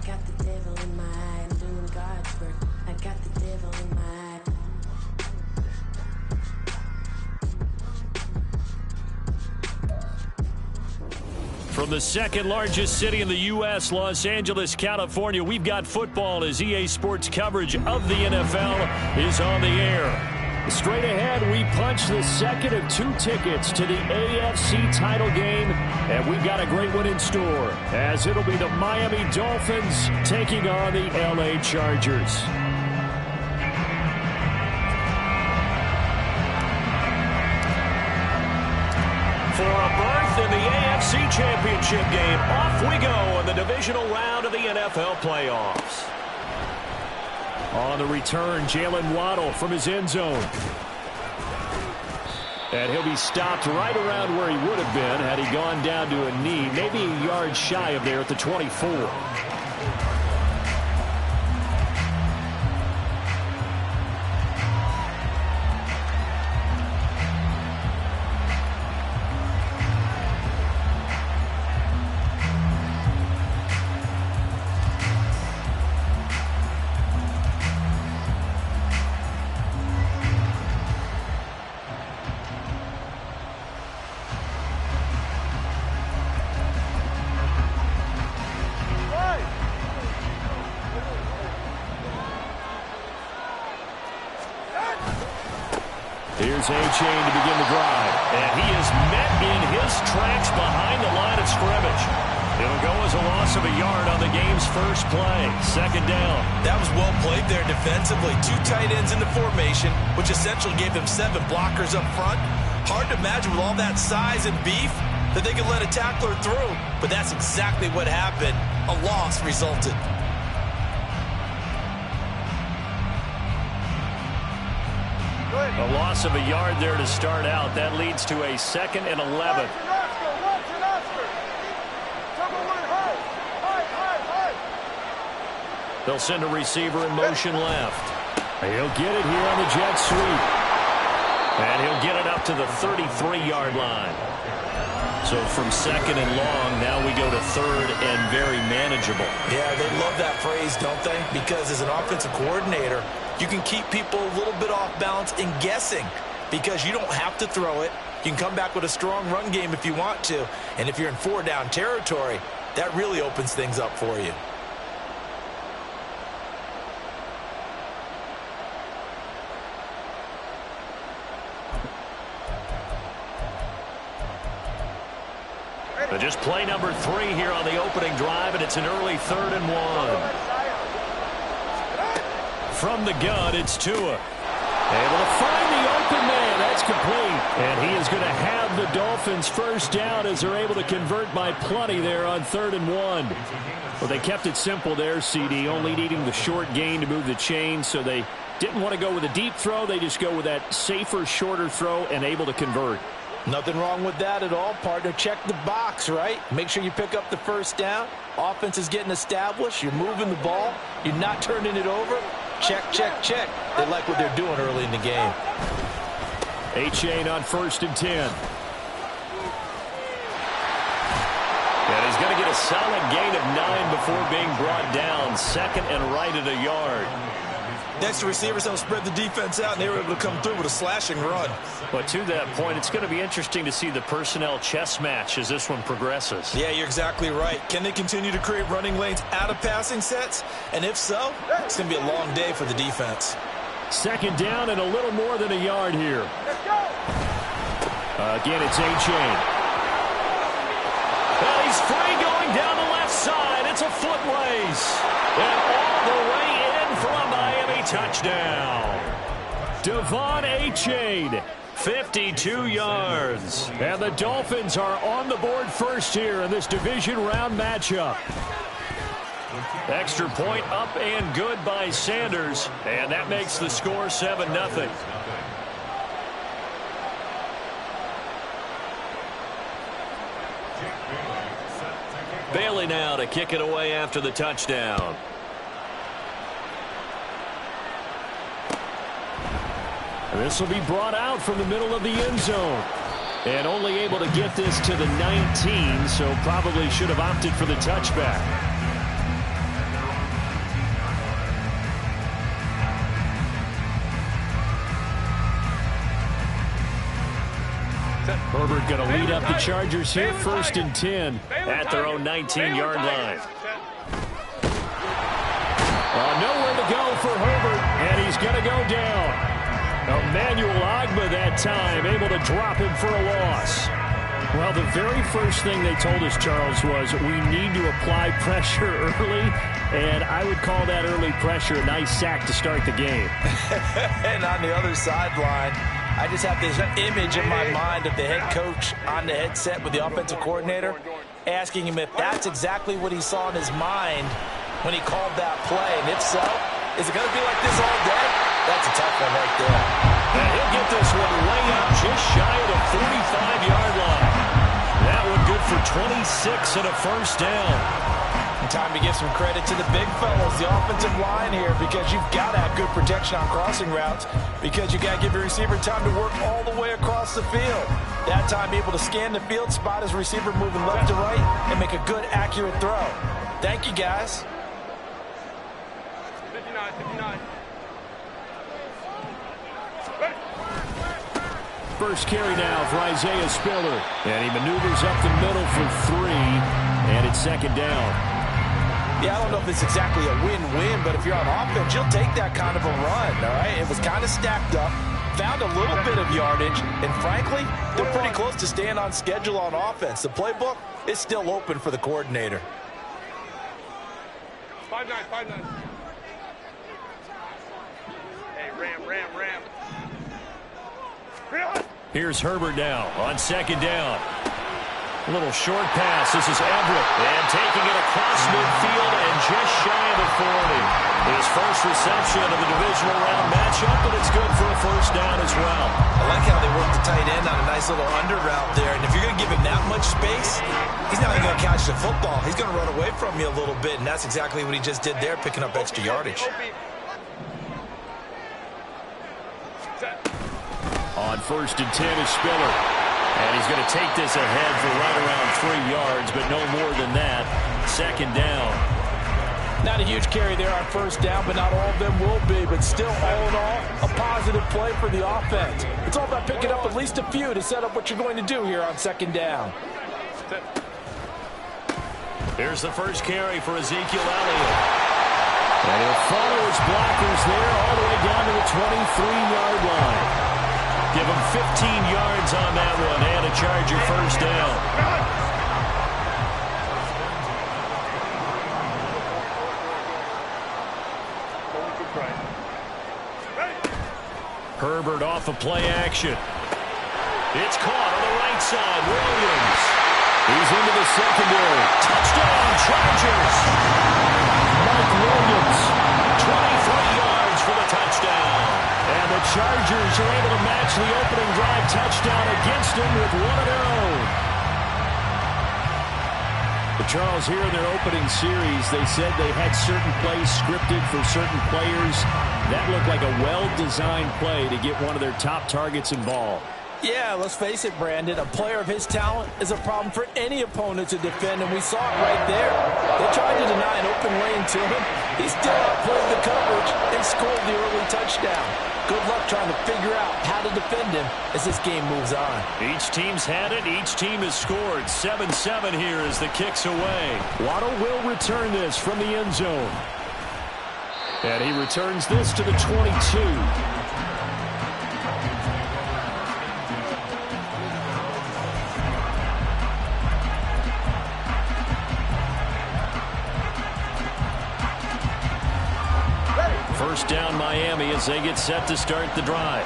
got the devil in my eye. I'm doing God's work. I got the devil in my eye. From the second largest city in the U.S., Los Angeles, California, we've got football as EA Sports coverage of the NFL is on the air. Straight ahead, we punch the second of 2 tickets to the AFC title game, and we've got a great one in store, as it'll be the Miami Dolphins taking on the L.A. Chargers. For a berth in the AFC Championship game, off we go in the divisional round of the NFL playoffs. On the return, Jalen Waddle from his end zone. And he'll be stopped right around where he would have been had he gone down to a knee, maybe a yard shy of there at the 24. Here's A-Chain to begin the drive. And he is met in his tracks behind the line of scrimmage. It'll go as a loss of a yard on the game's first play. Second down. That was well played there defensively. 2 tight ends in the formation, which essentially gave them 7 blockers up front. Hard to imagine with all that size and beef that they could let a tackler through. But that's exactly what happened. A loss resulted. A loss of a yard there to start out. That leads to a 2nd and 11. They'll send a receiver in motion left. He'll get it here on the jet sweep. And he'll get it up to the 33-yard line. So from 2nd and long, now we go to 3rd and very manageable. Yeah, they love that phrase, don't they? Because as an offensive coordinator, you can keep people a little bit off balance and guessing because you don't have to throw it. You can come back with a strong run game if you want to. And if you're in 4-down territory, that really opens things up for you. But just play number 3 here on the opening drive, and it's an early 3rd and 1. From the gun, it's Tua. Able to find the open man. That's complete. And he is going to have the Dolphins first down as they're able to convert by plenty there on 3rd and 1. Well, they kept it simple there, CD, only needing the short gain to move the chain, so they didn't want to go with a deep throw. They just go with that safer, shorter throw and able to convert. Nothing wrong with that at all, partner. Check the box, right? Make sure you pick up the first down. Offense is getting established. You're moving the ball. You're not turning it over. Check, check, check. They like what they're doing early in the game. A-Chain on 1st and 10. And he's going to get a solid gain of 9 before being brought down. 2nd and right at a yard. Next, the receivers don't spread the defense out, and they were able to come through with a slashing run. But to that point, it's going to be interesting to see the personnel chess match as this one progresses. Yeah, you're exactly right. Can they continue to create running lanes out of passing sets? And if so, it's going to be a long day for the defense. 2nd down and a little more than a yard here. Again, it's A-Chain. Well, he's free going down the left side. It's a foot race. And all the way in for a Miami touchdown. Devon A-Chain, 52 yards. And the Dolphins are on the board first here in this division round matchup. Extra point up and good by Sanders. And that makes the score 7-0. Bailey now to kick it away after the touchdown. This will be brought out from the middle of the end zone. And only able to get this to the 19, so probably should have opted for the touchback. Herbert going to lead up the Chargers here, 1st and 10 at their own 19-yard line. Nowhere to go for Herbert, and he's going to go down. Emmanuel Ogbah that time, able to drop him for a loss. Well, the very first thing they told us, Charles, was we need to apply pressure early, and I would call that early pressure a nice sack to start the game. And on the other sideline, I just have this image in my mind of the head coach on the headset with the offensive coordinator, asking him if that's exactly what he saw in his mind when he called that play. And if so, is it going to be like this all day? That's a tough one right there. And he'll get this one way up just shy of the 45-yard line. That one good for 26 and a first down. And time to give some credit to the big fellas, the offensive line here, because you've got to have good protection on crossing routes, because you got to give your receiver time to work all the way across the field. That time able to scan the field, spot his receiver moving left to right, and make a good, accurate throw. Thank you, guys. 59. First carry now for Isaiah Spiller. And he maneuvers up the middle for 3. And it's 2nd down. Yeah, I don't know if it's exactly a win-win, but if you're on offense, you'll take that kind of a run, all right? It was kind of stacked up, found a little bit of yardage, and frankly, they're pretty close to staying on schedule on offense. The playbook is still open for the coordinator. 5-9. Hey, Ram. Here's Herbert now on 2nd down. A little short pass. This is Everett. And taking it across midfield and just shy of the 40. His first reception of the divisional round matchup, and it's good for a first down as well. I like how they work the tight end on a nice little under route there. And if you're going to give him that much space, he's not even going to catch the football. He's going to run away from you a little bit, and that's exactly what he just did there, picking up extra yardage. On 1st and 10 is Spiller. And he's going to take this ahead for right around 3 yards, but no more than that. 2nd down. Not a huge carry there on 1st down, but not all of them will be. But still, all in all, a positive play for the offense. It's all about picking up at least a few to set up what you're going to do here on 2nd down. Here's the first carry for Ezekiel Elliott. And he'll follow his blockers there all the way down to the 23-yard line. Give him 15 yards on that one and a Charger first down. Herbert off of play action. It's caught on the right side. Williams. He's into the secondary. Touchdown, Chargers. Mike Williams, 23 yards for the touchdown. And the Chargers are able to match the opening drive touchdown against him with one of their own. But Charles, here in their opening series, they said they had certain plays scripted for certain players. That looked like a well-designed play to get one of their top targets involved. Yeah, let's face it, Brandon. A player of his talent is a problem for any opponent to defend, and we saw it right there. They tried to deny an open lane to him. He still outplayed the coverage and scored the early touchdown. Good luck trying to figure out how to defend him as this game moves on. Each team's had it. Each team has scored. 7-7 here as the kick's away. Waddle will return this from the end zone. And he returns this to the 22. First down Miami as they get set to start the drive.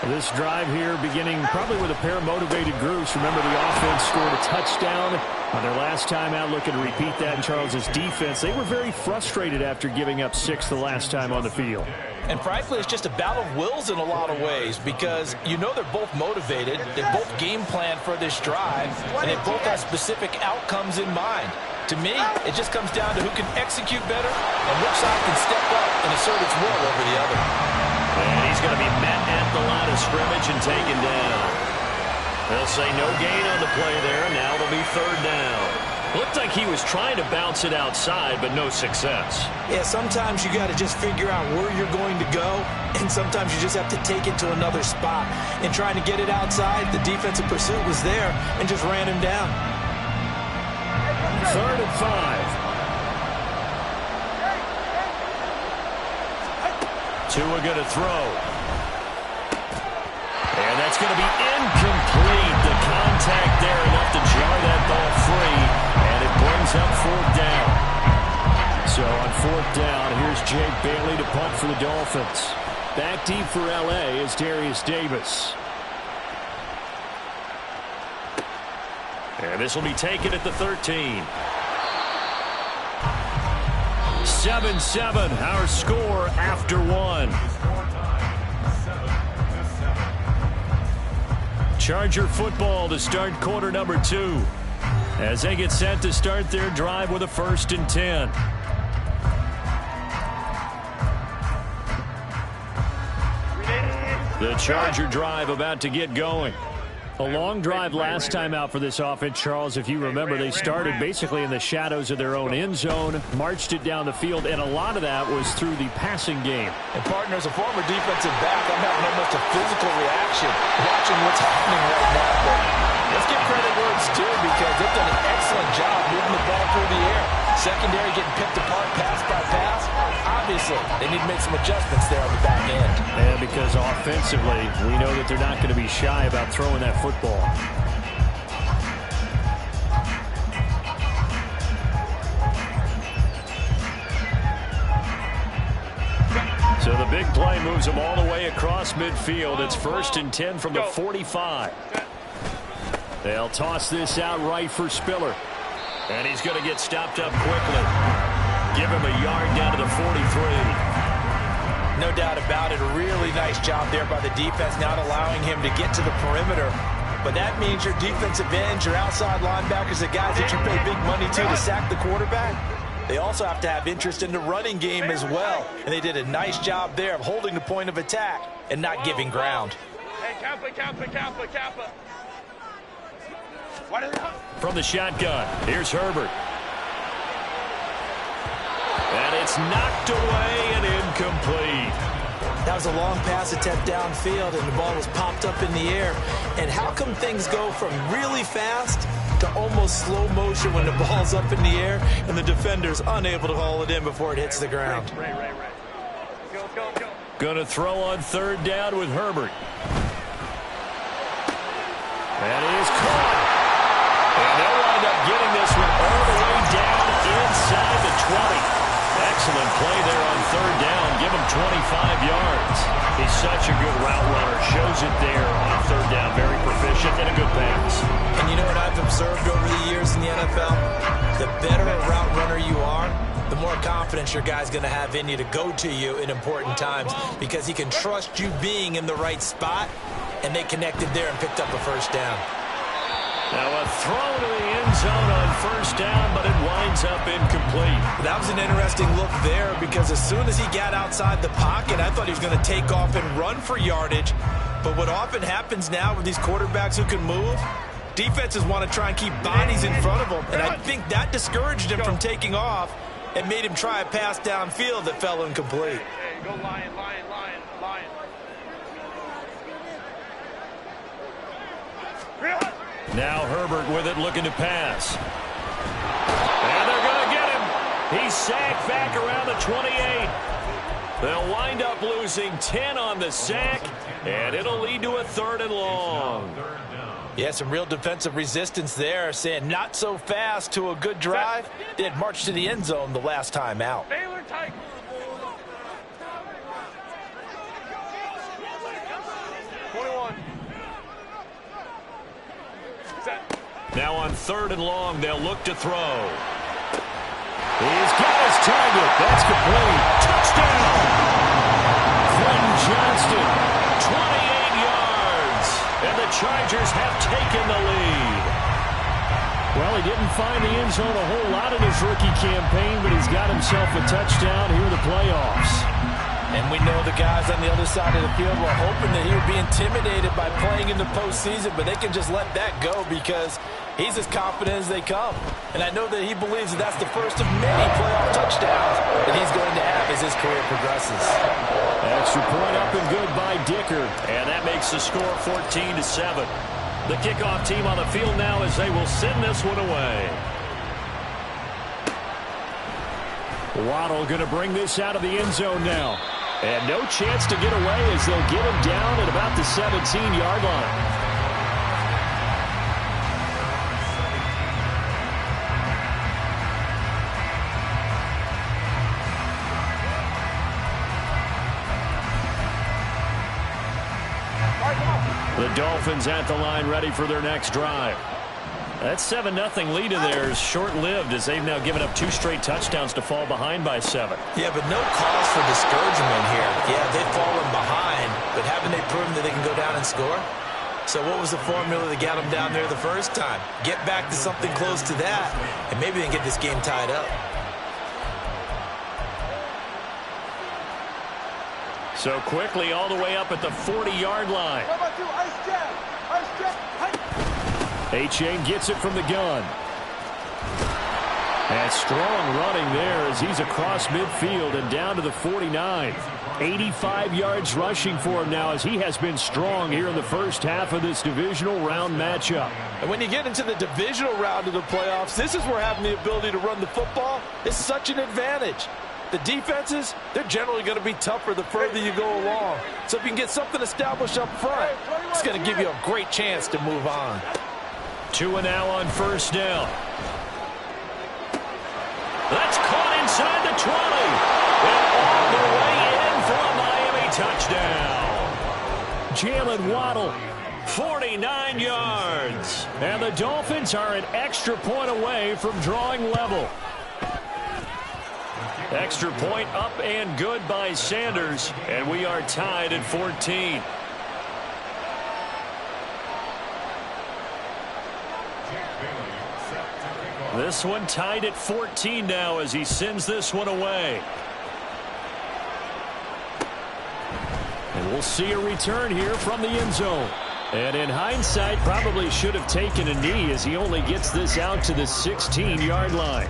This drive here beginning probably with a pair of motivated groups. Remember, the offense scored a touchdown on their last time out. Looking to repeat that in Charles's defense. They were very frustrated after giving up 6 the last time on the field. And frankly, it's just a battle of wills in a lot of ways, because you know they're both motivated. They both game plan for this drive, and they both have specific outcomes in mind. To me, it just comes down to who can execute better and which side can step up and assert its will over the other. And he's going to be met at the line of scrimmage and taken down. They'll say no gain on the play there. Now it'll be 3rd down. Looked like he was trying to bounce it outside, but no success. Yeah, sometimes you got to just figure out where you're going to go, and sometimes you just have to take it to another spot. And trying to get it outside, the defensive pursuit was there and just ran him down. 3rd and 5. Tua going to throw. And that's going to be incomplete. The contact there enough to jar that ball free, and it brings up 4th down. So on 4th down, here's Jake Bailey to punt for the Dolphins. Back deep for L.A. is Darius Davis. And this will be taken at the 13. 7-7, our score after 1. Charger football to start quarter number 2. As they get set to start their drive with a 1st and 10. The Charger drive about to get going. A long drive last time out for this offense, Charles. If you remember, they started basically in the shadows of their own end zone, marched it down the field, and a lot of that was through the passing game. And partner, as a former defensive back, I'm having almost a physical reaction watching what's happening right now. But let's give credit where it's due, because they've done an excellent job moving the ball through the air. Secondary getting picked apart pass by pass. Obviously, they need to make some adjustments there on the back end. Yeah, because offensively, we know that they're not going to be shy about throwing that football. So the big play moves them all the way across midfield. It's 1st and 10 from the 45. They'll toss this out right for Spiller. And he's going to get stopped up quickly. Give him a yard down to the 43. No doubt about it. A really nice job there by the defense, not allowing him to get to the perimeter. But that means your defensive ends, your outside linebackers, the guys that you pay big money to sack the quarterback, they also have to have interest in the running game as well. And they did a nice job there of holding the point of attack and not giving ground. Hey, Kappa. What is it? From the shotgun, here's Herbert. And it's knocked away and incomplete. That was a long pass attempt downfield, and the ball was popped up in the air. And how come things go from really fast to almost slow motion when the ball's up in the air and the defender's unable to haul it in before it hits the ground? Ray. Go. Going to throw on 3rd down with Herbert. And he is caught. And they'll wind up getting this one all the way down inside the 20. Excellent play there on 3rd down. Give him 25 yards. He's such a good route runner. Shows it there on 3rd down. Very proficient and a good pass. And you know what I've observed over the years in the NFL? The better a route runner you are, the more confidence your guy's going to have in you to go to you in important times, because he can trust you being in the right spot, and they connected there and picked up a 1st down. Now a throw to the end zone on 1st down, but it winds up incomplete. That was an interesting look there, because as soon as he got outside the pocket, I thought he was going to take off and run for yardage. But what often happens now with these quarterbacks who can move, defenses want to try and keep bodies in front of them. And I think that discouraged him from taking off and made him try a pass downfield that fell incomplete. Hey, go Lion. Now Herbert with it, looking to pass. And they're going to get him. He's sacked back around the 28. They'll wind up losing 10 on the sack, and it'll lead to a 3rd and long. Yeah, some real defensive resistance there, saying not so fast to a good drive. They had marched to the end zone the last time out. Baylor tight. 21. Now on 3rd and long, they'll look to throw. He's got his target. That's complete. Touchdown! Quentin Johnston, 28 yards. And the Chargers have taken the lead. Well, he didn't find the end zone a whole lot in his rookie campaign, but he's got himself a touchdown here in the playoffs. And we know the guys on the other side of the field were hoping that he would be intimidated by playing in the postseason, but they can just let that go, because He's as confident as they come. And I know that he believes that that's the first of many playoff touchdowns that he's going to have as his career progresses. Extra point up and good by Dicker. And that makes the score 14-7. The kickoff team on the field now as they will send this one away. Waddle going to bring this out of the end zone now. And no chance to get away as they'll get him down at about the 17-yard line. The Dolphins at the line ready for their next drive. That 7-0 lead of theirs short-lived as they've now given up 2 straight touchdowns to fall behind by 7. Yeah, but no cause for discouragement here. Yeah, they've fallen behind, but haven't they proven that they can go down and score? So what was the formula that got them down there the first time? Get back to something close to that, and maybe they can get this game tied up. So quickly all the way up at the 40-yard line. A-Chain gets it from the gun. And strong running there as he's across midfield and down to the 49. 85 yards rushing for him now as he has been strong here in the first half of this divisional round matchup. And when you get into the divisional round of the playoffs, this is where having the ability to run the football is such an advantage. The defenses, they're generally going to be tougher the further you go along. So if you can get something established up front, it's going to give you a great chance to move on. 2 now on first down. That's caught inside the 20. And all the way in for a Miami touchdown. Jalen Waddle, 49 yards. And the Dolphins are an extra point away from drawing level. Extra point up and good by Sanders. And we are tied at 14. This one tied at 14 now as he sends this one away. And we'll see a return here from the end zone. And in hindsight, probably should have taken a knee as he only gets this out to the 16-yard line.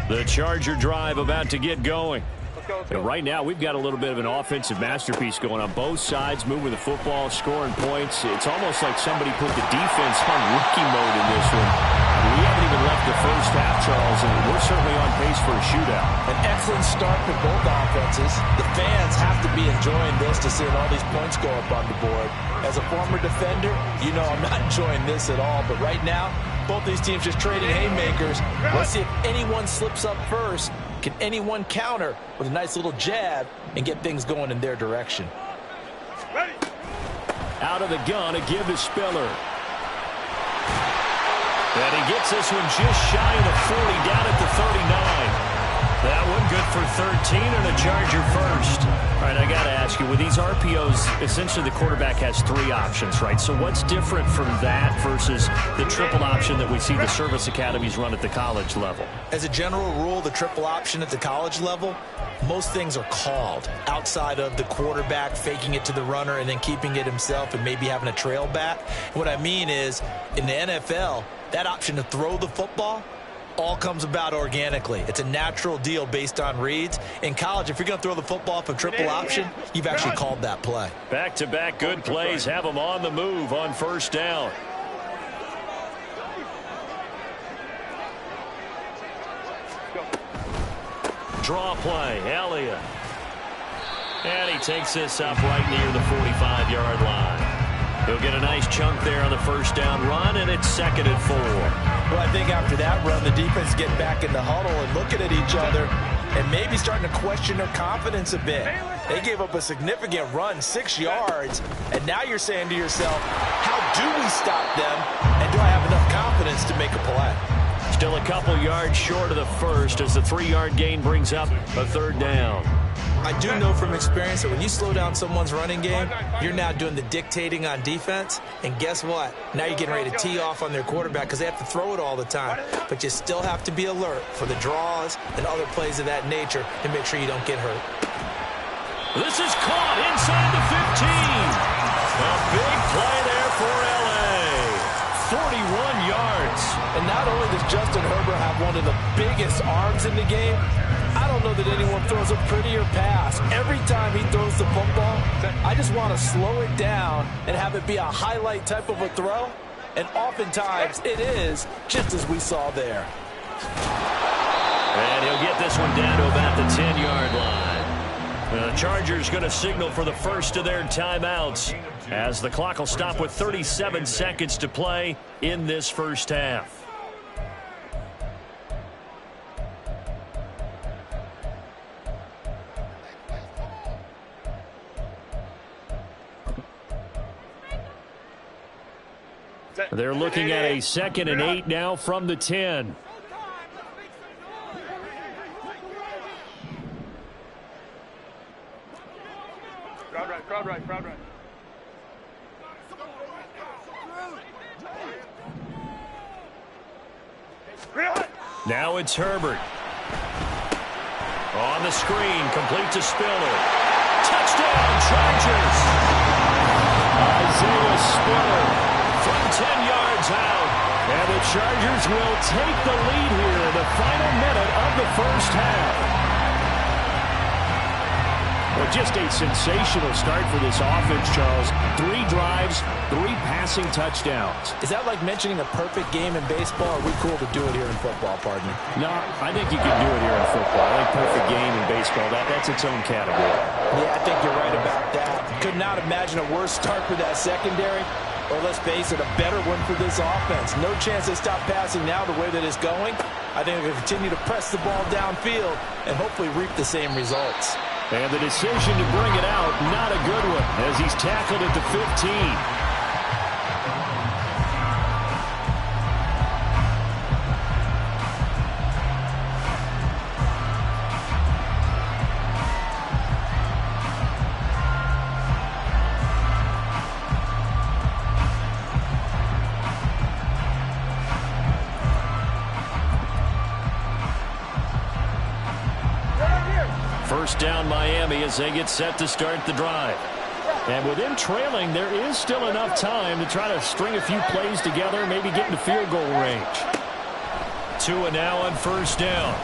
The Charger drive about to get going. Let's go. And right now, we've got a little bit of an offensive masterpiece going on both sides, moving the football, scoring points. It's almost like somebody put the defense on rookie mode in this one. We haven't even left the first half, Charles, and we're certainly on pace for a shootout. An excellent start for both offenses. The fans have to be enjoying this to see all these points go up on the board. As a former defender, you know I'm not enjoying this at all. But right now, both these teams just trading haymakers. Let's see if anyone slips up first. Can anyone counter with a nice little jab and get things going in their direction? Ready. Out of the gun, a give to Spiller. And he gets this one just shy of the 40, down at the 39. That one good for 13 and a Charger first. All right, I got to ask you, with these RPOs, essentially the quarterback has 3 options, right? So what's different from that versus the triple option that we see the service academies run at the college level? As a general rule, the triple option at the college level, most things are called outside of the quarterback faking it to the runner and then keeping it himself and maybe having a trail back. What I mean is, in the NFL, that option to throw the football all comes about organically. It's a natural deal based on reads. In college, if you're going to throw the football from triple option, you've actually called that play. Back-to-back good plays have them on the move on first down. Draw play, Elliott. And he takes this up right near the 45-yard line. He'll get a nice chunk there on the first down run, and it's 2nd and 4. Well, I think after that run, the defense get back in the huddle and looking at each other and maybe starting to question their confidence a bit. They gave up a significant run, 6 yards, and now you're saying to yourself, how do we stop them, and do I have enough confidence to make a play? Still a couple yards short of the first as the 3-yard gain brings up a 3rd down. I do know from experience that when you slow down someone's running game, you're now doing the dictating on defense. And guess what? Now you're getting ready to tee off on their quarterback because they have to throw it all the time. But you still have to be alert for the draws and other plays of that nature to make sure you don't get hurt. This is caught inside the 15. A big play there for L.A. 41 yards. And not only does Justin Herbert have one of the biggest arms in the game, I don't know that anyone throws a prettier pass. Every time he throws the football, I just want to slow it down and have it be a highlight type of a throw. And oftentimes it is, just as we saw there. And he'll get this one down to about the 10-yard line. The Chargers going to signal for the first of their timeouts as the clock will stop with 37 seconds to play in this first half. They're looking at a 2nd and 8 now from the 10. Crowd right. Now it's Herbert. On the screen, complete to Spiller. Touchdown, Chargers! Isaiah Spiller from 10 yards out. And the Chargers will take the lead here in the final minute of the first half. Well, just a sensational start for this offense, Charles. 3 drives, 3 passing touchdowns. Is that like mentioning a perfect game in baseball? Or are we cool to do it here in football, partner? No, I think you can do it here in football. I think perfect game in baseball, that's its own category. Yeah, I think you're right about that. Could not imagine a worse start for that secondary. Or let's face it, a better one for this offense. No chance they stop passing now the way that it's going. I think they'll continue to press the ball downfield and hopefully reap the same results. And the decision to bring it out, not a good one, as he's tackled at the 15. First down Miami as they get set to start the drive. And with them trailing, there is still enough time to try to string a few plays together, maybe get into field goal range. Tua now on first down.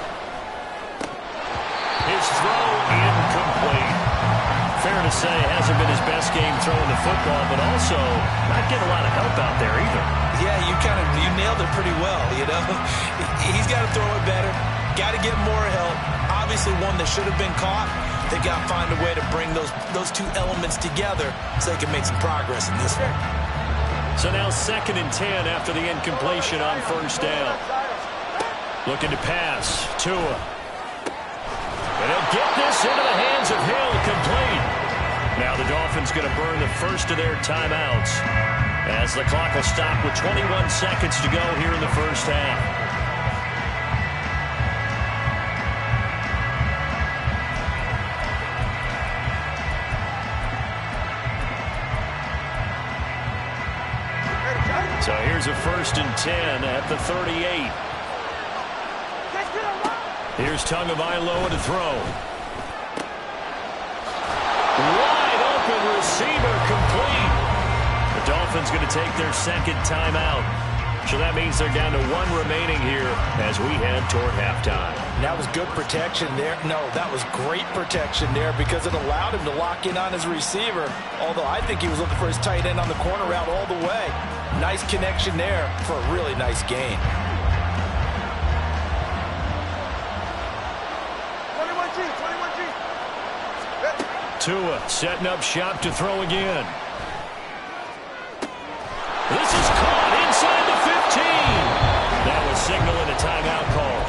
His throw incomplete. Fair to say, hasn't been his best game throwing the football, but also not getting a lot of help out there either. Yeah, you nailed it pretty well, you know. He's got to throw it better. Got to get more help. Obviously one that should have been caught. They've got to find a way to bring those 2 elements together so they can make some progress in this one. So now 2nd and 10 after the incompletion on first down. Looking to pass. Tua. And he'll get this into the hands of Hill, complete. Now the Dolphins going to burn the first of their timeouts as the clock will stop with 21 seconds to go here in the first half. So here's a 1st and 10 at the 38. Here's Tagovailoa to throw. Wide open receiver, complete. The Dolphins going to take their 2nd timeout. So that means they're down to 1 remaining here as we head toward halftime. That was good protection there. No, that was great protection there because it allowed him to lock in on his receiver. Although I think he was looking for his tight end on the corner route all the way. Nice connection there for a really nice gain. 21G. Tua setting up shop to throw again. This is caught inside the 15. That was signaling a timeout call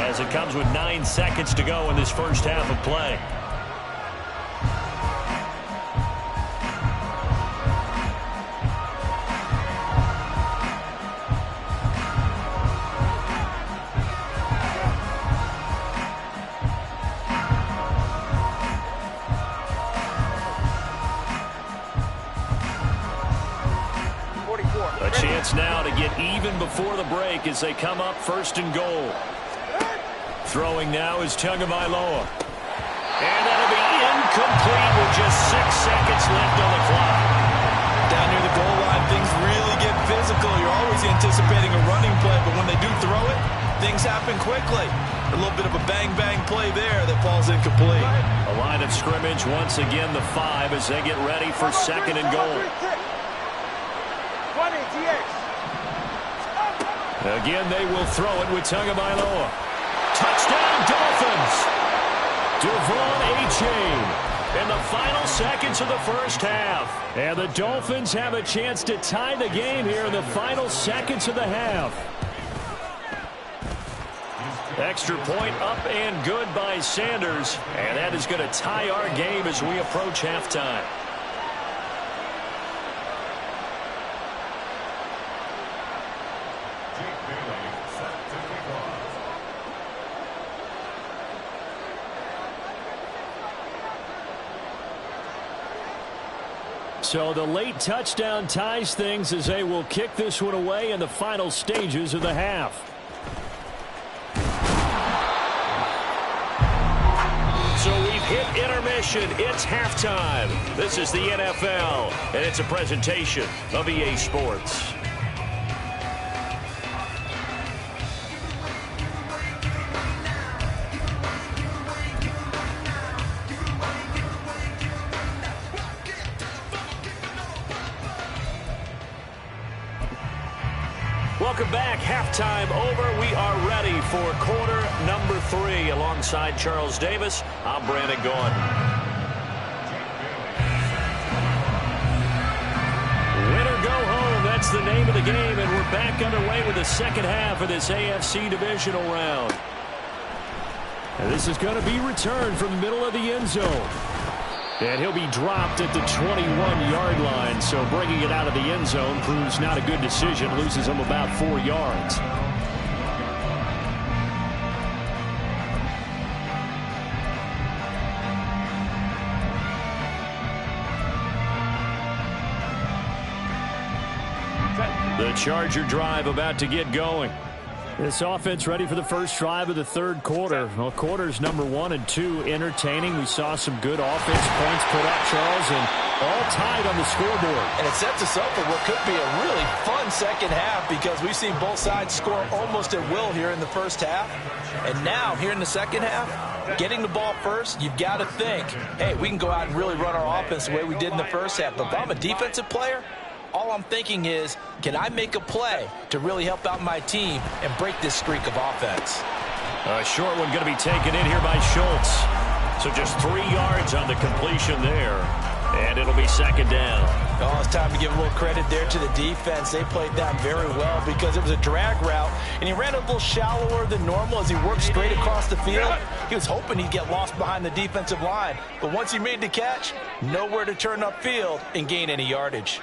as it comes with 9 seconds to go in this first half of play. even before the break as they come up first and goal. Throwing now is Tagovailoa. And that'll be incomplete with just 6 seconds left on the clock. Down near the goal line, things really get physical. You're always anticipating a running play, but when they do throw it, things happen quickly. A little bit of a bang-bang play there that falls incomplete. A line of scrimmage, once again the 5 as they get ready for second and goal. Again, they will throw it with Tagovailoa. Touchdown, Dolphins! Devon A-Chain in the final seconds of the first half. And the Dolphins have a chance to tie the game here in the final seconds of the half. Extra point up and good by Sanders. And that is going to tie our game as we approach halftime. So the late touchdown ties things as they will kick this one away in the final stages of the half. So we've hit intermission. It's halftime. This is the NFL, and it's a presentation of EA Sports. Welcome back. Halftime over. We are ready for quarter number 3. Alongside Charles Davis, I'm Brandon Gaudin. Win or go home, that's the name of the game, and we're back underway with the second half of this AFC divisional round. And this is going to be returned from the middle of the end zone. And he'll be dropped at the 21-yard line, so bringing it out of the end zone proves not a good decision. Loses him about 4 yards. The Charger drive about to get going. This offense ready for the first drive of the third quarter. Well, quarters number 1 and 2 entertaining. We saw some good offense points put up, Charles, and all tied on the scoreboard. And it sets us up for what could be a really fun second half because we've seen both sides score almost at will here in the first half. And now, here in the second half, getting the ball first, you've got to think, hey, we can go out and really run our offense the way we did in the first half. But if I'm a defensive player, all I'm thinking is, can I make a play to really help out my team and break this streak of offense? A short one going to be taken in here by Schultz. So just 3 yards on the completion there. And it'll be second down. Oh, it's time to give a little credit there to the defense. They played that very well because it was a drag route, and he ran a little shallower than normal as he worked straight across the field. He was hoping he'd get lost behind the defensive line. But once he made the catch, nowhere to turn upfield and gain any yardage.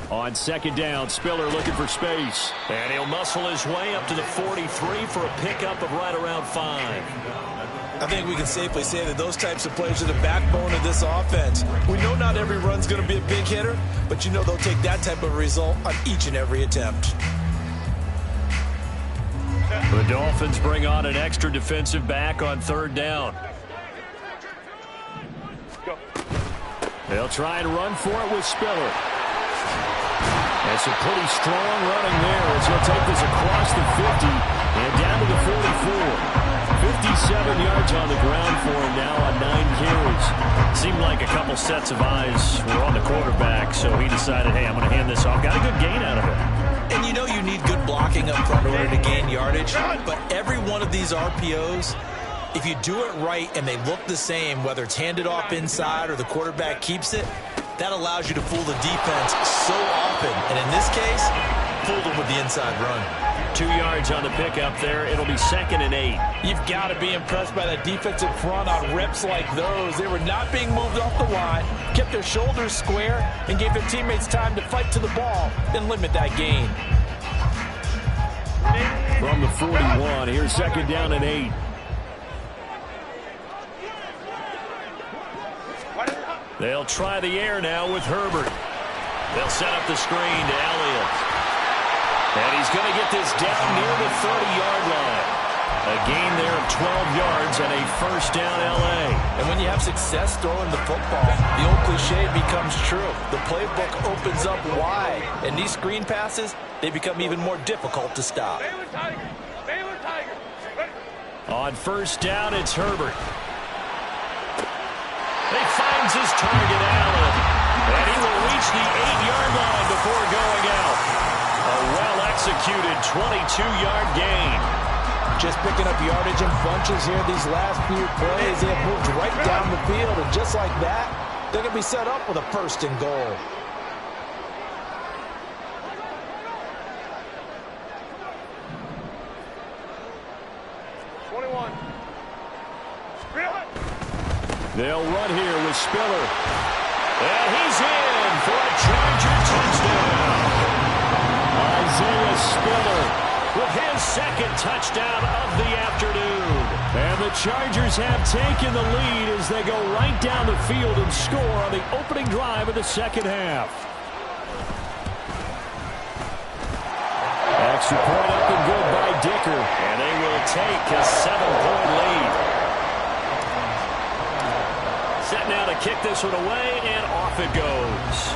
On second down, Spiller looking for space. And he'll muscle his way up to the 43 for a pickup of right around 5. I think we can safely say that those types of plays are the backbone of this offense. We know not every run's going to be a big hitter, but you know they'll take that type of result on each and every attempt. The Dolphins bring on an extra defensive back on third down. They'll try and run for it with Spiller. It's a pretty strong running there as he'll take this across the 50 and down to the 44. 57 yards on the ground for him now on 9 carries. Seemed like a couple sets of eyes were on the quarterback, so he decided, hey, I'm going to hand this off. Got a good gain out of it. And you know you need good blocking up front in order to gain yardage, but every one of these RPOs, if you do it right and they look the same, whether it's handed off inside or the quarterback keeps it, that allows you to fool the defense so often. And in this case, fooled them with the inside run. 2 yards on the pickup there. It'll be second and 8. You've got to be impressed by the defensive front on reps like those. They were not being moved off the line, kept their shoulders square, and gave their teammates time to fight to the ball and limit that gain. From the 41, here's second down and 8. They'll try the air now with Herbert. They'll set up the screen to Elliott. And he's going to get this down near the 30-yard line. A gain there of 12 yards and a first down L.A. And when you have success throwing the football, the old cliche becomes true. The playbook opens up wide. And these screen passes, they become even more difficult to stop. On first down, it's Herbert. He finds his target, Allen. And he will reach the 8-yard line before going out. A well-executed 22-yard gain. Just picking up yardage in bunches here these last few plays. They have moved right down the field, and just like that, they're going to be set up with a first and goal. They'll run here with Spiller. And he's in for a Charger touchdown. Isaiah Spiller with his second touchdown of the afternoon. And the Chargers have taken the lead as they go right down the field and score on the opening drive of the second half. Extra point up and good by Dicker. And they will take a 7-point lead. Set now to kick this one away, and off it goes.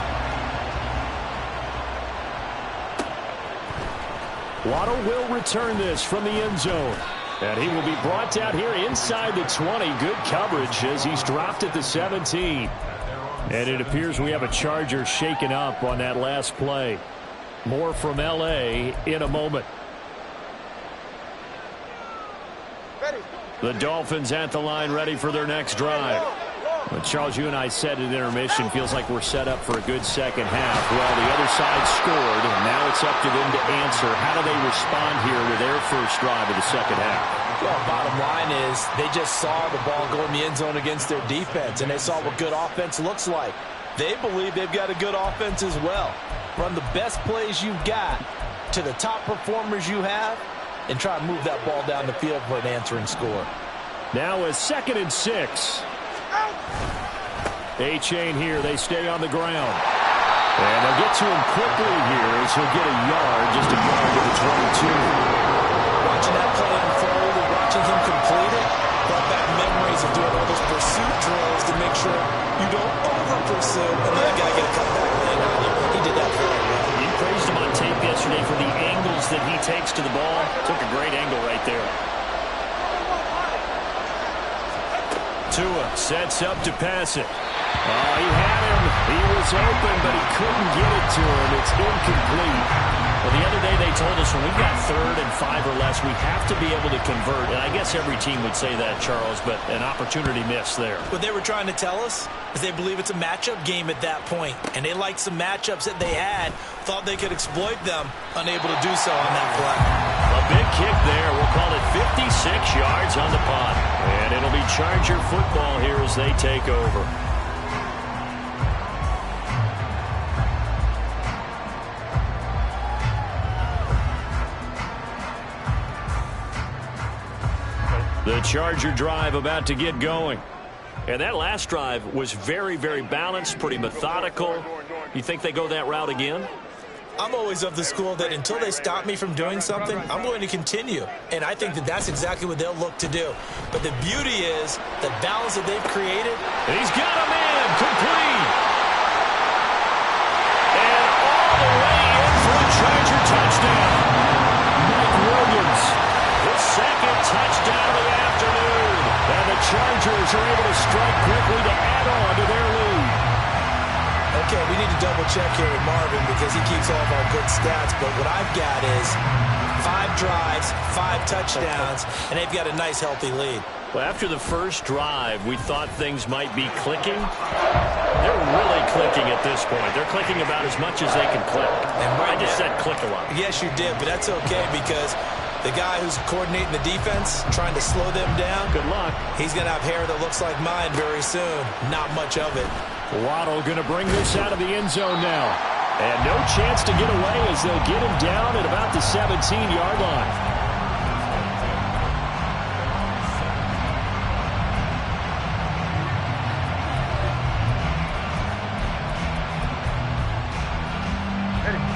Waddle will return this from the end zone. And he will be brought down here inside the 20. Good coverage as he's dropped at the 17. And it appears we have a Charger shaken up on that last play. More from L.A. in a moment. The Dolphins at the line ready for their next drive. But Charles, you and I said at intermission, feels like we're set up for a good second half. Well, the other side scored, and now it's up to them to answer. How do they respond here with their first drive of the second half? Well, bottom line is they just saw the ball go in the end zone against their defense, and they saw what good offense looks like. They believe they've got a good offense as well. Run the best plays you've got to the top performers you have, and try to move that ball down the field for an answering score. Now a 2nd and 6. A-chain here. They stay on the ground. And they'll get to him quickly here as he'll get a yard, just a yard to the 22. Watching that play unfold and watching him complete it brought back memories of doing all those pursuit drills to make sure you don't over-pursue and then you got to get a cutback lane on you. He did that very well. You praised him on tape yesterday for the angles that he takes to the ball. Took a great angle right there. Tua sets up to pass it. Oh, he had him. He was open, but he couldn't get it to him. It's incomplete. Well, the other day they told us when we've got 3rd and 5 or less, we have to be able to convert. And I guess every team would say that, Charles, but an opportunity missed there. What they were trying to tell us is they believe it's a matchup game at that point. And they liked some matchups that they had, thought they could exploit them, unable to do so on that play. A big kick there. We'll call it 56 yards on the punt. And it'll be Charger football here as they take over. The Charger drive about to get going. And that last drive was very, very balanced, pretty methodical. You think they go that route again? I'm always of the school that until they stop me from doing something, I'm going to continue. And I think that that's exactly what they'll look to do. But the beauty is the balance that they've created. He's got a man complete. And all the way in for a Charger touchdown. Mike Williams, his 2nd touchdown of the afternoon. And the Chargers are able to strike quickly to add on to their lead. Okay, we need to double check here with Marvin because he keeps all of our good stats. But what I've got is 5 drives, 5 touchdowns, and they've got a nice, healthy lead. Well, after the first drive, we thought things might be clicking. They're really clicking at this point. They're clicking about as much as they can click. And I just said click a lot. Yes, you did, but that's okay because the guy who's coordinating the defense, trying to slow them down, good luck. He's going to have hair that looks like mine very soon. Not much of it. Waddle going to bring this out of the end zone now. And no chance to get away as they'll get him down at about the 17-yard line.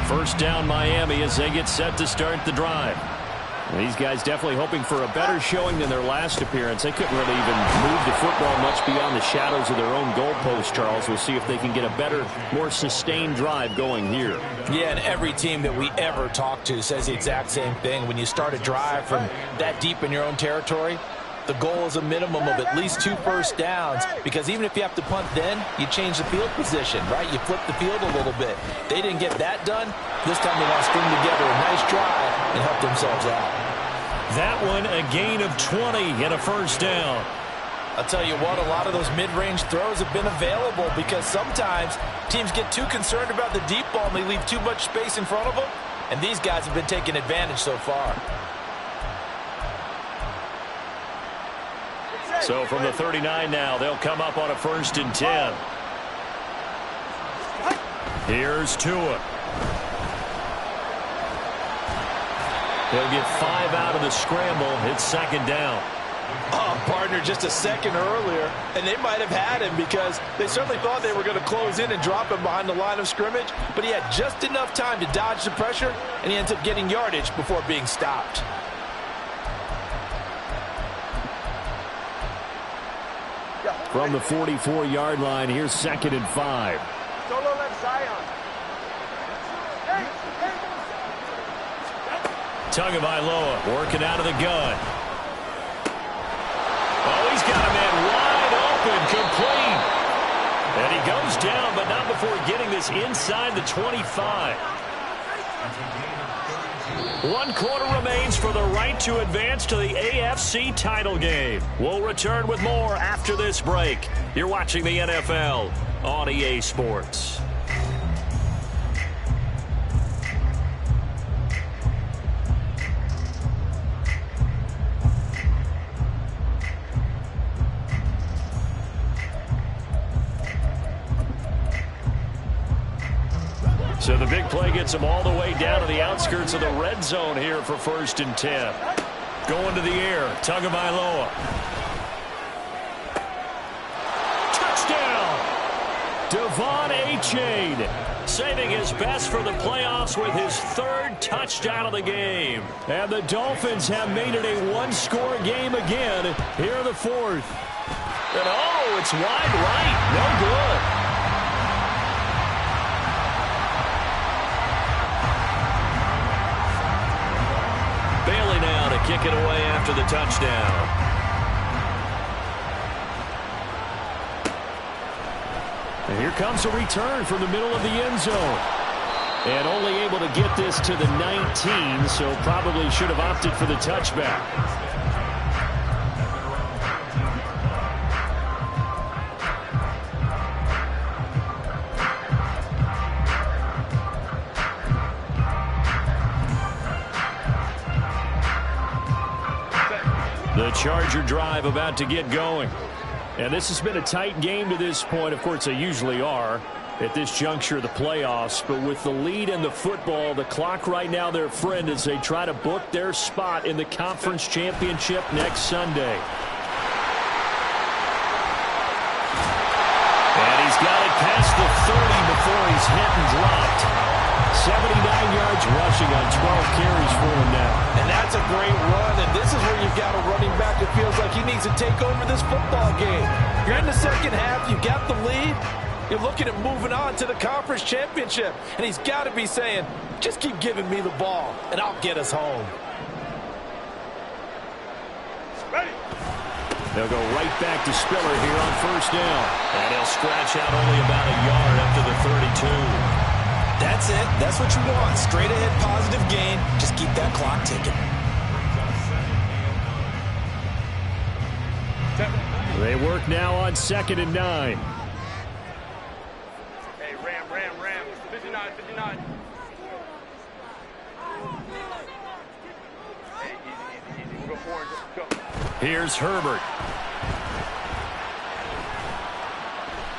First down Miami as they get set to start the drive. These guys definitely hoping for a better showing than their last appearance. They couldn't really even move the football much beyond the shadows of their own goalpost, Charles. We'll see if they can get a better, more sustained drive going here. Yeah, and every team that we ever talk to says the exact same thing. When you start a drive from that deep in your own territory, the goal is a minimum of at least 2 first downs, because even if you have to punt then, you change the field position, right? You flip the field a little bit. They didn't get that done. This time they want to string together a nice drive and help themselves out. That one a gain of 20 and a first down. I'll tell you what, a lot of those mid-range throws have been available because sometimes teams get too concerned about the deep ball and they leave too much space in front of them, and these guys have been taking advantage so far. So from the 39 now, they'll come up on a 1st and 10. Here's Tua. He'll get 5 out of the scramble. It's 2nd down. Oh, partner, just a second earlier, and they might have had him because they certainly thought they were going to close in and drop him behind the line of scrimmage, but he had just enough time to dodge the pressure, and he ends up getting yardage before being stopped. From the 44-yard line, here's 2nd and 5. Solo left Zion. Tagovailoa working out of the gun. Oh, he's got a man wide open, complete. And he goes down, but not before getting this inside the 25. 1 quarter remains for the right to advance to the AFC title game. We'll return with more after this break. You're watching the NFL on EA Sports. So the big play gets him all the way down to the outskirts of the red zone here for 1st and 10. Going to the air, Tagovailoa. Touchdown! Devon A-Chain saving his best for the playoffs with his 3rd touchdown of the game. And the Dolphins have made it a 1-score game again here in the 4th. And oh, it's wide right, no good. Kick it away after the touchdown. And here comes a return from the middle of the end zone. And only able to get this to the 19, so probably should have opted for the touchback. The Charger drive about to get going. And this has been a tight game to this point. Of course, they usually are at this juncture of the playoffs. But with the lead in the football, the clock right now their friend as they try to book their spot in the conference championship next Sunday. And he's got it past the 30 before he's hit and dropped. 79 yards rushing on 12 carries for him now. And that's a great run, and this is where you've got a running back that feels like he needs to take over this football game. You're in the second half, you've got the lead, you're looking at moving on to the conference championship, and he's got to be saying, just keep giving me the ball, and I'll get us home. Ready. They'll go right back to Spiller here on 1st down. And he'll scratch out only about a yard up to the 32. That's it. That's what you want. Straight ahead positive gain. Just keep that clock ticking. They work now on 2nd and 9. Hey, Ram. 59. Hey, easy. Go forward. Go. Here's Herbert.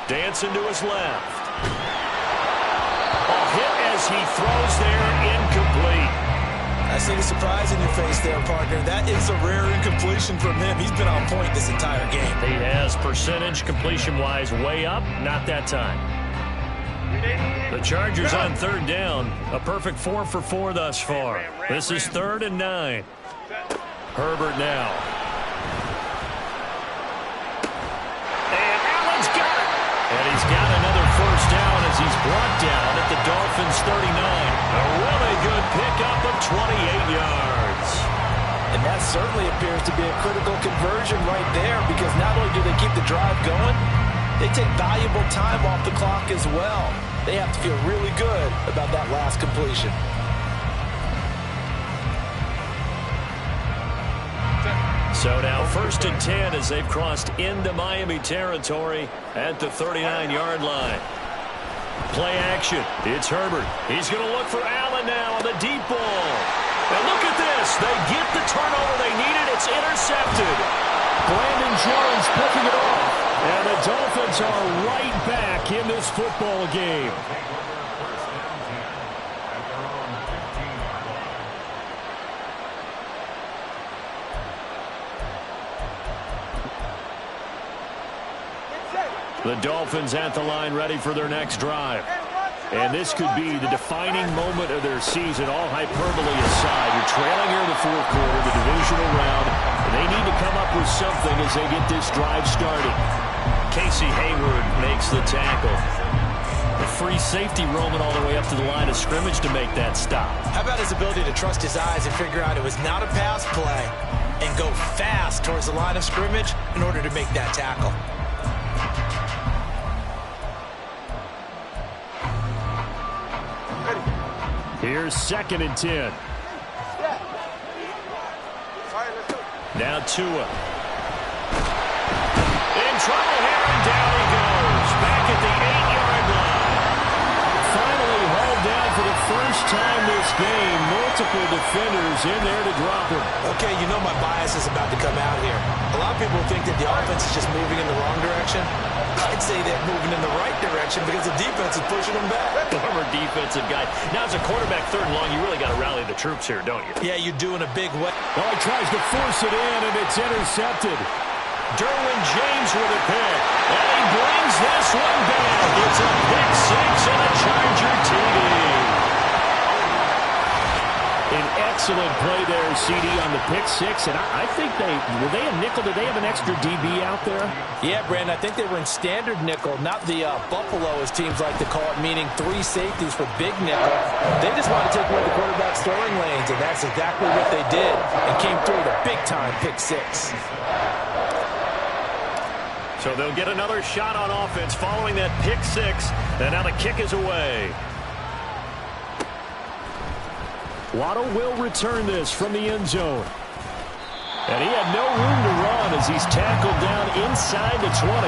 Dancing to his left. A hit as he throws there, incomplete. I see the surprise in your face there, partner. That is a rare incompletion from him. He's been on point this entire game. He has percentage completion-wise way up, not that time. The Chargers on third down. A perfect 4 for 4 thus far. This is 3rd and 9. Herbert now. And Allen's got it. And he's got another first down as he's brought down at the Dolphins' 39. A really good pickup of 28 yards. And that certainly appears to be a critical conversion right there, because not only do they keep the drive going, they take valuable time off the clock as well. They have to feel really good about that last completion. So now 1st and 10 as they've crossed into Miami territory at the 39-yard line. Play action. It's Herbert. He's going to look for Allen now on the deep ball. And look at this. They get the turnover they needed. It's intercepted. Brandon Jones picking it off. And the Dolphins are right back in this football game. The Dolphins at the line ready for their next drive. And this could be the defining moment of their season, all hyperbole aside. You're trailing here in the 4th quarter, the divisional round, and they need to come up with something as they get this drive started. Casey Hayward makes the tackle. A free safety roaming all the way up to the line of scrimmage to make that stop. How about his ability to trust his eyes and figure out it was not a pass play and go fast towards the line of scrimmage in order to make that tackle? Here's 2nd and 10. Now Tua. In trouble here, and down he goes. Back at the 8-yard line. Finally hauled down for the first time this game. Multiple defenders in there to drop him. Okay, you know my bias is about to come out here. A lot of people think that the offense is just moving in the wrong direction. I'd say they're moving in the right direction because the defense is pushing them back. Former defensive guy. Now, as a quarterback, 3rd and long, you really got to rally the troops here, don't you? Yeah, you do in a big way. Oh, he tries to force it in, and it's intercepted. Derwin James with a pick. And he brings this one back. It's a pick 6 and a Charger TD. An excellent play there, CD, on the pick 6. And I think were they a nickel? Did they have an extra DB out there? Yeah, Brandon, I think they were in standard nickel, not the Buffalo, as teams like to call it, meaning 3 safeties for big nickel. They just want to take away the quarterback's throwing lanes, and that's exactly what they did, and came through with a big-time pick 6. So they'll get another shot on offense following that pick 6, and now the kick is away. Waddle will return this from the end zone. And he had no room to run as he's tackled down inside the 20.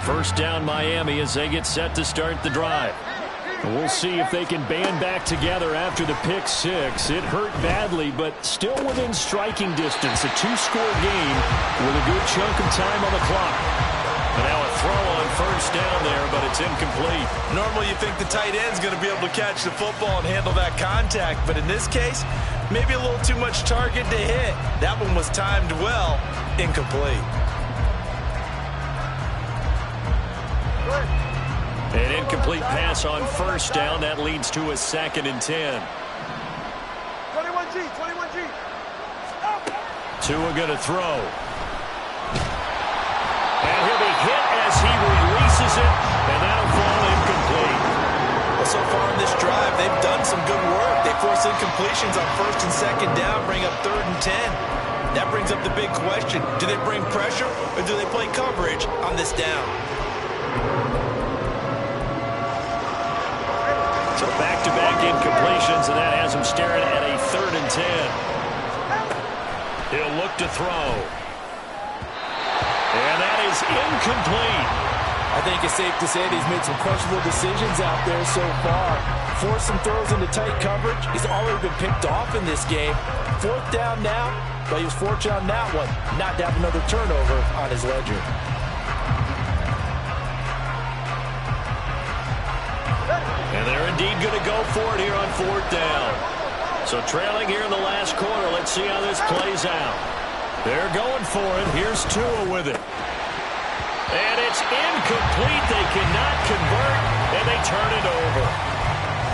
First down Miami as they get set to start the drive. And we'll see if they can band back together after the pick 6. It hurt badly, but still within striking distance. A 2-score game with a good chunk of time on the clock. And now a throw on first down there, but it's incomplete. Normally you think the tight end's going to be able to catch the football and handle that contact, but in this case, maybe a little too much target to hit. That one was timed well, incomplete. An incomplete pass on first down. That leads to a 2nd and 10. 21G. Tua going to throw. And he'll be hit as he releases it, and that'll fall incomplete. Well, so far in this drive, they've done some good work. They force incompletions on 1st and 2nd down, bring up 3rd and 10. That brings up the big question. Do they bring pressure, or do they play coverage on this down? So back-to-back incompletions, and that has him staring at a 3rd and 10. He'll look to throw. And that is incomplete. I think it's safe to say that he's made some questionable decisions out there so far. Forced some throws into tight coverage. He's already been picked off in this game. 4th down now, but he was fortunate on that one not to have another turnover on his ledger. indeed going to go for it here on 4th down. So trailing here in the last quarter. Let's see how this plays out. They're going for it. Here's Tua with it. And it's incomplete. They cannot convert, and they turn it over.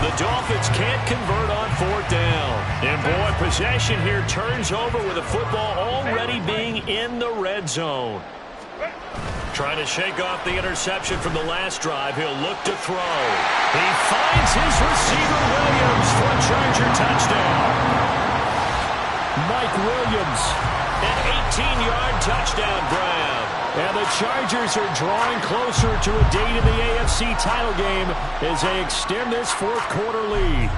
The Dolphins can't convert on 4th down. And, boy, possession here turns over with the football already being in the red zone. Trying to shake off the interception from the last drive. He'll look to throw. He finds his receiver, Williams, for a Charger touchdown. Mike Williams, an 18-yard touchdown grab. And the Chargers are drawing closer to a date in the AFC title game as they extend this 4th quarter lead.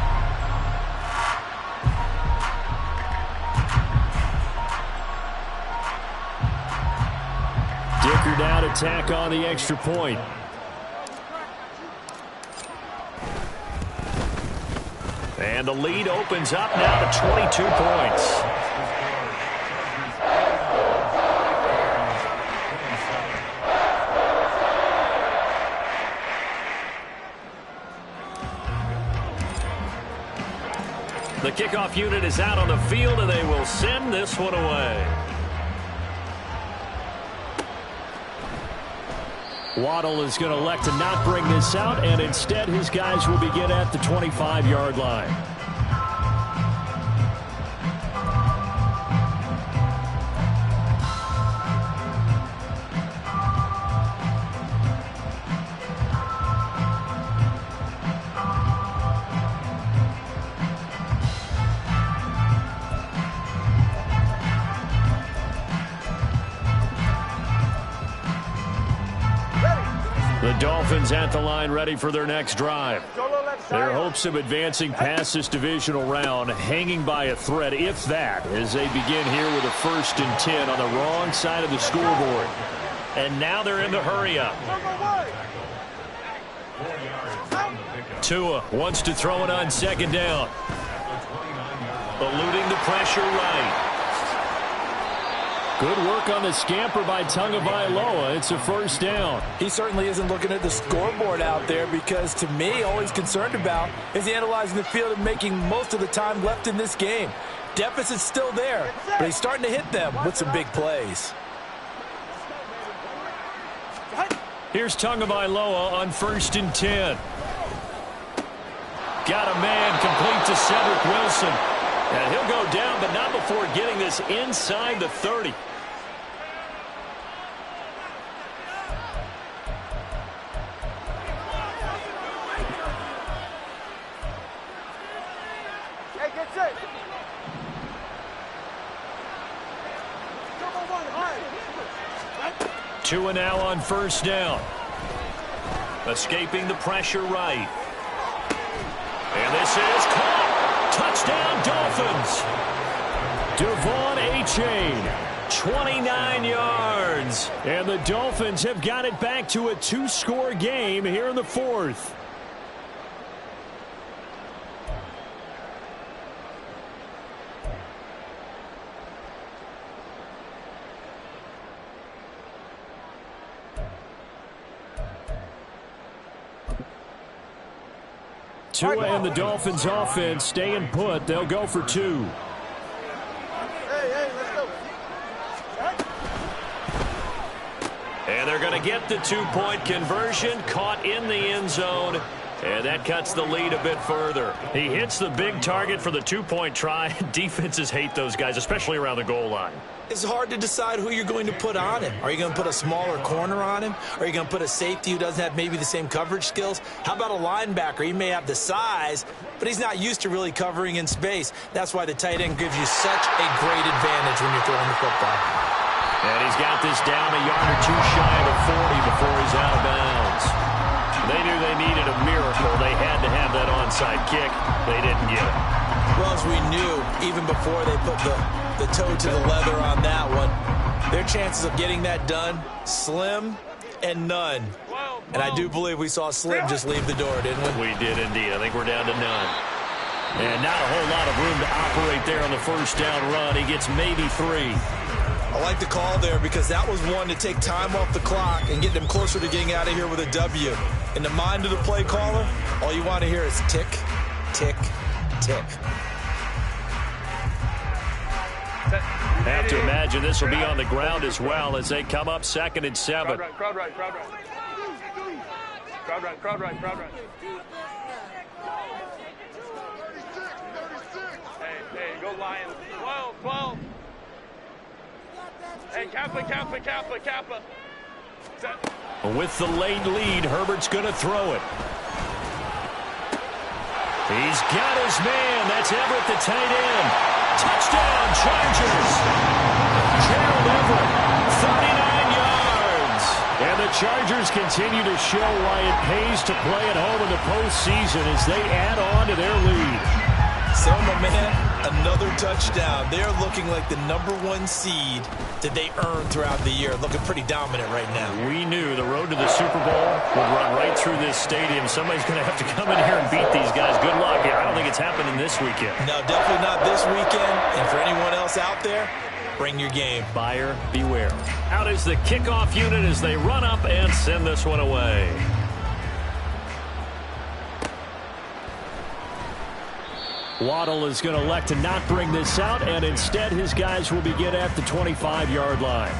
Dicker now to tack on the extra point. And the lead opens up now to 22 points. The kickoff unit is out on the field, and they will send this one away. Waddle is going to elect to not bring this out, and instead his guys will begin at the 25-yard line. The Dolphins at the line ready for their next drive. Their hopes of advancing past this divisional round hanging by a thread, if that, as they begin here with a 1st and 10 on the wrong side of the scoreboard. And now they're in the hurry-up. Tua wants to throw it on 2nd down. Eluding the pressure right. Good work on the scamper by Tagovailoa. It's a 1st down. He certainly isn't looking at the scoreboard out there because, to me, all he's concerned about is analyzing the field and making most of the time left in this game. Deficit's still there, but he's starting to hit them with some big plays. Here's Tagovailoa on 1st and 10. Got a man complete to Cedric Wilson. And he'll go down, but not before getting this inside the 30. Hey, get set. Tua now on 1st down. Escaping the pressure right. And this is caught. Touchdown, Dolphins. Devon Achane, 29 yards. And the Dolphins have got it back to a 2-score game here in the 4th. Tua and the Dolphins offense staying put. They'll go for 2. Hey, let's go. And they're going to get the 2-point conversion. Caught in the end zone. And that cuts the lead a bit further. He hits the big target for the 2-point try. Defenses hate those guys, especially around the goal line. It's hard to decide who you're going to put on him. Are you going to put a smaller corner on him? Are you going to put a safety who doesn't have maybe the same coverage skills? How about a linebacker? He may have the size, but he's not used to really covering in space. That's why the tight end gives you such a great advantage when you're throwing the football. And he's got this down a yard or two shy of the 40 before he's out of bounds. They knew they needed a miracle. They had to have that onside kick. They didn't get it. Well, as we knew, even before they put the toe to the leather on that one, their chances of getting that done, slim and none. And I do believe we saw Slim just leave the door, didn't we? We did indeed. I think we're down to none. And not a whole lot of room to operate there on the 1st down run. He gets maybe 3. I like the call there because that was one to take time off the clock and get them closer to getting out of here with a W. In the mind of the play caller, all you want to hear is tick, tick, tick. Have to imagine this will be on the ground as well as they come up 2nd and 7. Crowd right. Hey, go Lions. 12. Hey, Kappa. Set. With the late lead, Herbert's going to throw it. He's got his man. That's Everett, the tight end. Touchdown, Chargers. Gerald Everett, 39 yards. And the Chargers continue to show why it pays to play at home in the postseason as they add on to their lead. Selma, man, another touchdown. They're looking like the #1 seed that they earned throughout the year. Looking pretty dominant right now. We knew the road to the Super Bowl would run right through this stadium. Somebody's going to have to come in here and beat these guys. Good luck. I don't think it's happening this weekend. No, definitely not this weekend. And for anyone else out there, bring your game. Buyer beware. Out is the kickoff unit as they run up and send this one away. Waddle is going to elect to not bring this out, and instead his guys will begin at the 25-yard line.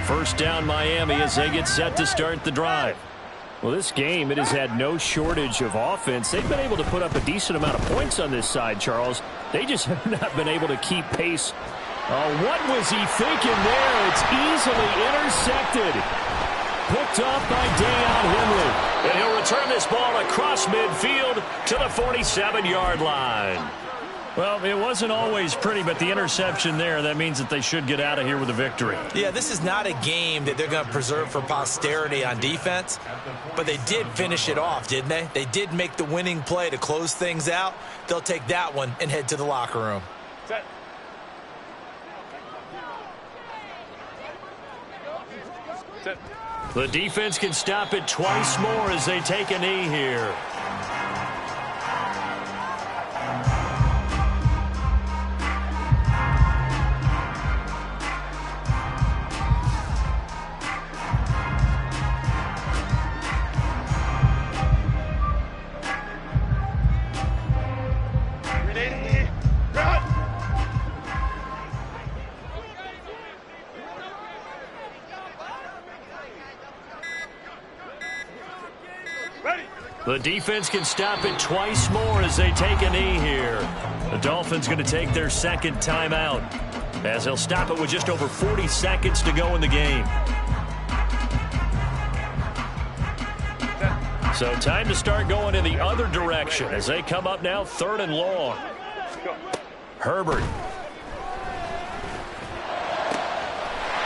First down, Miami, as they get set to start the drive. Well, this game, it has had no shortage of offense. They've been able to put up a decent amount of points on this side, Charles. They just have not been able to keep pace. What was he thinking there? It's easily intercepted. Picked off by Deion Henley. And he'll return this ball across midfield to the 47-yard line. Well, it wasn't always pretty, but the interception there, that means that they should get out of here with a victory. Yeah, this is not a game that they're going to preserve for posterity on defense, but they did finish it off, didn't they? They did make the winning play to close things out. They'll take that one and head to the locker room. Set. The defense can stop it twice more as they take a knee here. The defense can stop it twice more as they take a knee here. The Dolphins going to take their second timeout as they'll stop it with just over 40 seconds to go in the game. So time to start going in the other direction as they come up now 3rd and long. Herbert.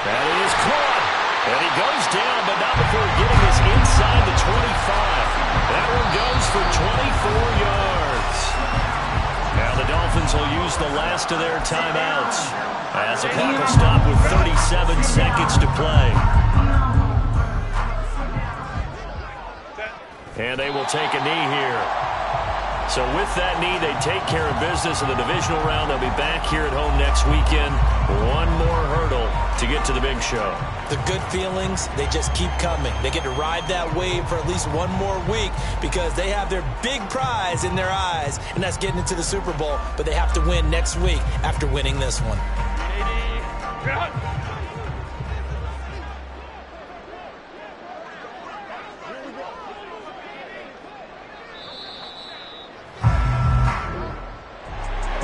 That is caught. And he goes down, but not before getting this inside the 25. That one goes for 24 yards. Now the Dolphins will use the last of their timeouts as the clock will stop with 37 seconds to play. And they will take a knee here. So with that knee, they take care of business in the divisional round. They'll be back here at home next weekend. One more hurdle to get to the big show. The good feelings, they just keep coming. They get to ride that wave for at least one more week because they have their big prize in their eyes, and that's getting into the Super Bowl. But they have to win next week after winning this one.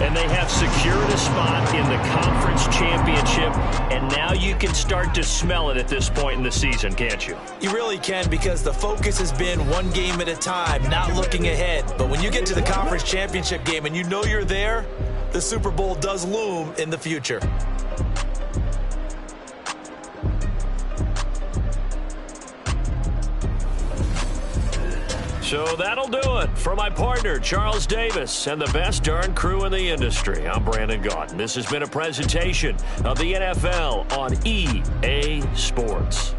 And they have secured a spot in the conference championship, and now you can start to smell it at this point in the season, can't you? You really can, because the focus has been one game at a time, not looking ahead. But when you get to the conference championship game and you know you're there, the Super Bowl does loom in the future. So that'll do it. For my partner, Charles Davis, and the best darn crew in the industry, I'm Brandon Gaudin. This has been a presentation of the NFL on EA Sports.